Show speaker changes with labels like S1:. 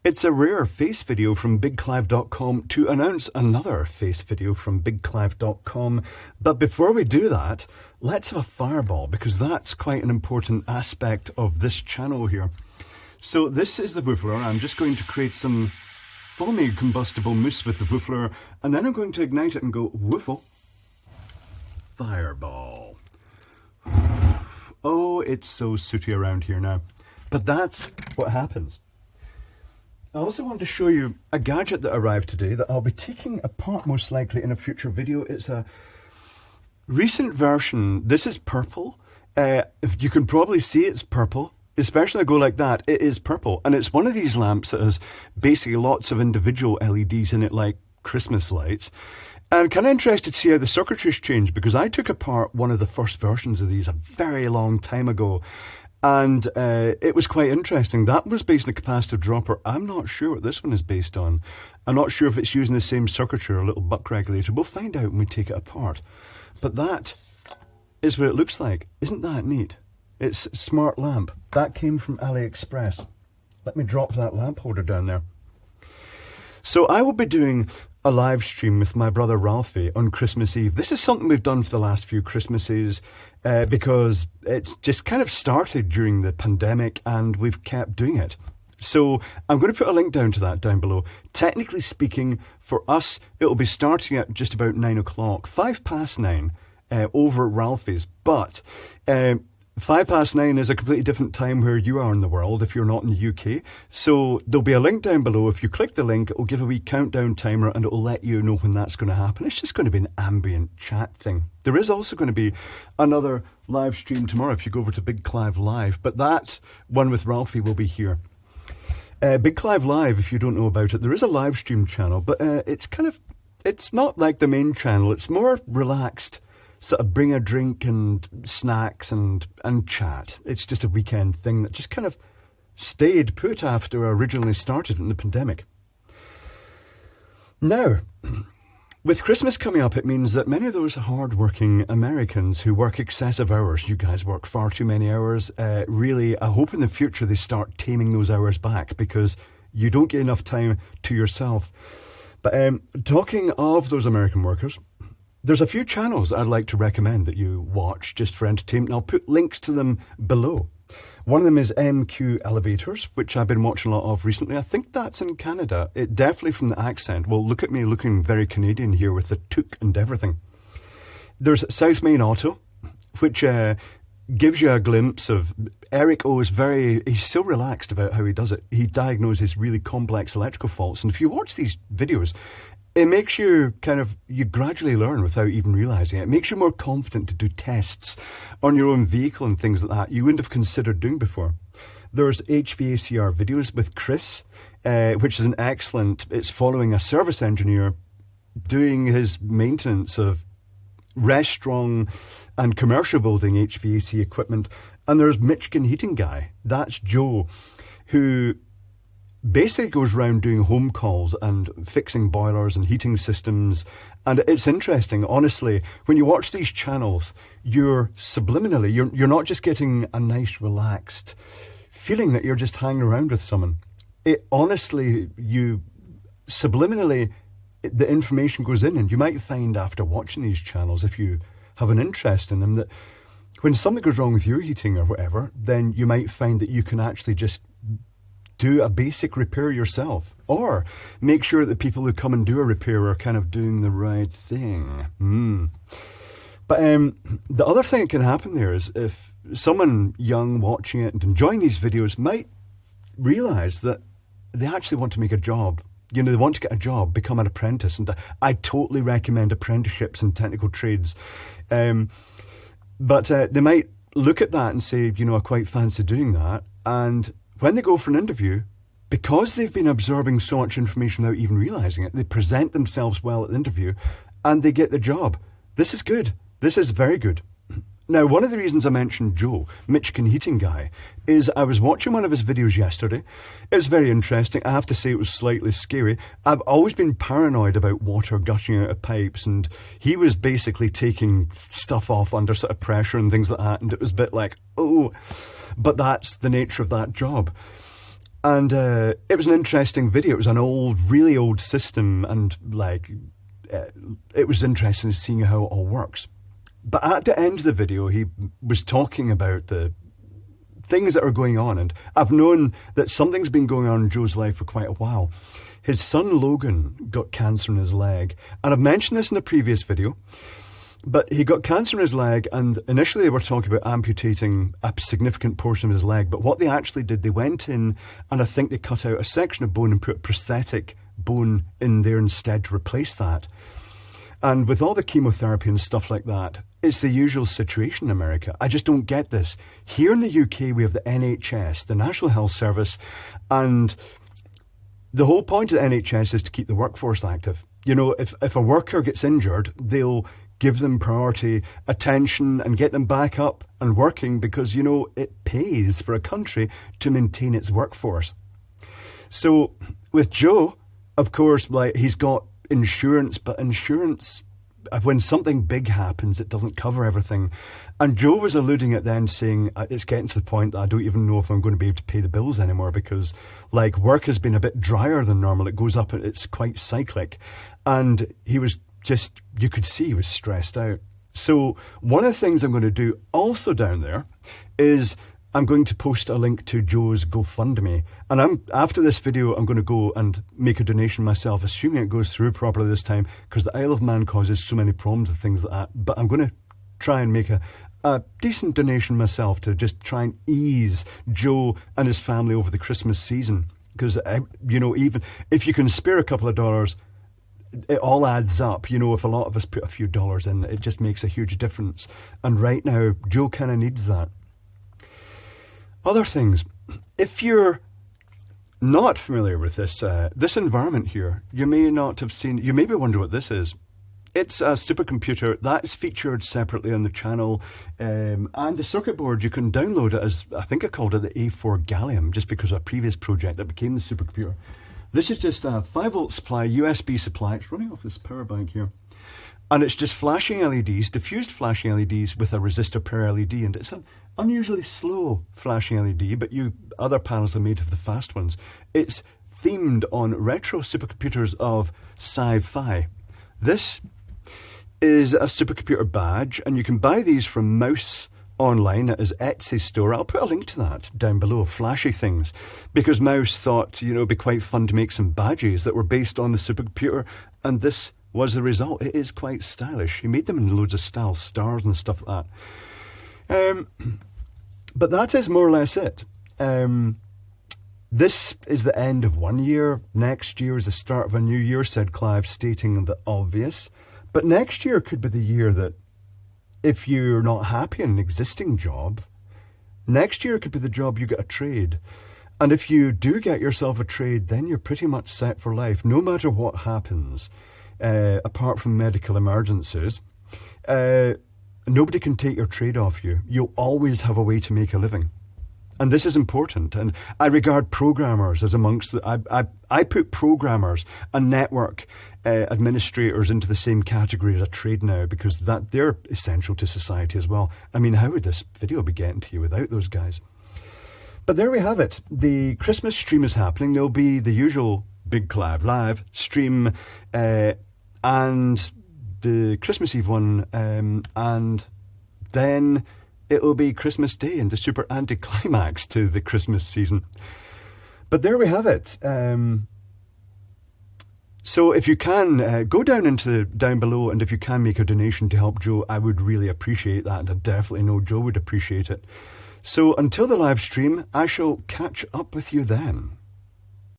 S1: It's a rare face video from bigclive.com to announce another face video from bigclive.com. But before we do that, let's have a fireball, because that's quite an important aspect of this channel here. So this is the woofler. I'm just going to create some foamy combustible mousse with the woofler, and then I'm going to ignite it and go woofle, fireball. Oh, it's so sooty around here now. But that's what happens. I also want to show you a gadget that arrived today that I'll be taking apart most likely in a future video. It's a recent version. This is purple. If you can probably see it's purple, especially I go like that, it is purple. And it's one of these lamps that has basically lots of individual LEDs in it, like Christmas lights. And I'm kind of interested to see how the circuitry's changed, because I took apart one of the first versions of these a very long time ago. And it was quite interesting. That was based on a capacitive dropper. I'm not sure what this one is based on. I'm not sure if it's using the same circuitry or a little buck regulator. We'll find out when we take it apart. But that is what it looks like. Isn't that neat? It's a smart lamp. That came from AliExpress. Let me drop that lamp holder down there. So I will be doing a live stream with my brother Ralfy on Christmas Eve. This is something we've done for the last few Christmases because it's just kind of started during the pandemic and we've kept doing it. So I'm going to put a link down to that down below. Technically speaking, for us, it'll be starting at just about 9 o'clock, 9:05 over at Ralfy's. But 9:05 is a completely different time where you are in the world if you're not in the UK. So there'll be a link down below. If you click the link, it'll give a wee countdown timer and it'll let you know when that's going to happen. It's just going to be an ambient chat thing. There is also going to be another live stream tomorrow if you go over to Big Clive Live, but that one with Ralfy will be here. Big Clive Live, if you don't know about it, there is a live stream channel, but it's not like the main channel. It's more relaxed. Sort of bring a drink and snacks and chat. It's just a weekend thing that just kind of stayed put after I originally started in the pandemic. Now, with Christmas coming up, it means that many of those hard-working Americans who work excessive hours, you guys work far too many hours, really, I hope in the future they start taming those hours back, because you don't get enough time to yourself. But talking of those American workers, there's a few channels I'd like to recommend that you watch just for entertainment. I'll put links to them below. One of them is MQ Elevators, which I've been watching a lot of recently. I think that's in Canada. It definitely from the accent. Well, look at me looking very Canadian here with the toque and everything. There's South Main Auto, which gives you a glimpse of Eric O. He's so relaxed about how he does it. He diagnoses really complex electrical faults. And if you watch these videos, it makes you you gradually learn without even realising it. It makes you more confident to do tests on your own vehicle and things like that you wouldn't have considered doing before. There's HVACR videos with Chris, which is an excellent, it's following a service engineer doing his maintenance of restaurant and commercial building HVAC equipment. And there's Michigan Heating Guy, that's Joe, who basically goes around doing home calls and fixing boilers and heating systems. And it's interesting, honestly, when you watch these channels, you're subliminally, you're not just getting a nice relaxed feeling that you're just hanging around with someone. It honestly, you subliminally, the information goes in, and you might find after watching these channels, if you have an interest in them, that when something goes wrong with your heating or whatever, then you might find that you can actually just do a basic repair yourself, or make sure that the people who come and do a repair are kind of doing the right thing. But the other thing that can happen there is if someone young watching it and enjoying these videos might realise that they actually want to make a job. You know, they want to get a job, become an apprentice. And I totally recommend apprenticeships in technical trades. But they might look at that and say, you know, I quite fancy doing that. And when they go for an interview, because they've been absorbing so much information without even realising it, they present themselves well at the interview and they get the job. This is good. This is very good. Now, one of the reasons I mentioned Joe, Michigan Heating Guy, is I was watching one of his videos yesterday. It was very interesting. I have to say it was slightly scary. I've always been paranoid about water gushing out of pipes, and he was basically taking stuff off under sort of pressure and things like that, and it was a bit like, oh, but that's the nature of that job. And it was an interesting video. It was an old, really old system, and like it was interesting seeing how it all works. But at the end of the video, he was talking about the things that are going on, and I've known that something's been going on in Joe's life for quite a while. His son Logan got cancer in his leg, and I've mentioned this in a previous video, but he got cancer in his leg, and initially they were talking about amputating a significant portion of his leg, but what they actually did, they went in and I think they cut out a section of bone and put a prosthetic bone in there instead to replace that. And with all the chemotherapy and stuff like that, it's the usual situation in America. I just don't get this. Here in the UK, we have the NHS, the National Health Service, and the whole point of the NHS is to keep the workforce active. You know, if a worker gets injured, they'll give them priority attention and get them back up and working because, you know, it pays for a country to maintain its workforce. So with Joe, of course, like he's got insurance, but insurance, when something big happens, it doesn't cover everything. And Joe was alluding at then saying, it's getting to the point that I don't even know if I'm going to be able to pay the bills anymore because like work has been a bit drier than normal. It goes up, it's quite cyclic. And he was just, you could see he was stressed out. So one of the things I'm going to do also down there is I'm going to post a link to Joe's GoFundMe. And after this video, I'm going to go and make a donation myself, assuming it goes through properly this time, because the Isle of Man causes so many problems and things like that. But I'm going to try and make a decent donation myself to just try and ease Joe and his family over the Christmas season. Because, you know, even if you can spare a couple of dollars, it all adds up. You know, if a lot of us put a few dollars in, it just makes a huge difference. And right now, Joe kind of needs that. Other things, if you're not familiar with this environment here, you may not have seen, you may be wondering what this is. It's a supercomputer that's featured separately on the channel, and the circuit board, you can download it as, I think I called it the A4 gallium, just because of a previous project that became the supercomputer. This is just a 5-volt supply, USB supply. It's running off this power bank here. And it's just flashing LEDs, diffused flashing LEDs with a resistor per LED. And it's an unusually slow flashing LED, but other panels are made of the fast ones. It's themed on retro supercomputers of sci-fi. This is a supercomputer badge, and you can buy these from Mouse online at his Etsy store. I'll put a link to that down below, flashy things, because Mouse thought, you know, it'd be quite fun to make some badges that were based on the supercomputer, and this was the result. It is quite stylish. He made them in loads of style, stars and stuff like that. But that is more or less it. This is the end of one year. Next year is the start of a new year, said Clive, stating the obvious. But next year could be the year that if you're not happy in an existing job, next year could be the job you get a trade. And if you do get yourself a trade, then you're pretty much set for life, no matter what happens. Apart from medical emergencies, nobody can take your trade off you. You'll always have a way to make a living. And this is important. And I regard programmers as amongst I put programmers and network administrators into the same category as a trade now, because they're essential to society as well. I mean, how would this video be getting to you without those guys? But there we have it. The Christmas stream is happening. There'll be the usual Big Clive live stream, and the Christmas Eve one, and then it'll be Christmas Day and the super anticlimax to the Christmas season. But there we have it. So if you can, go down below, and if you can make a donation to help Joe, I would really appreciate that, and I definitely know Joe would appreciate it. So until the live stream, I shall catch up with you then.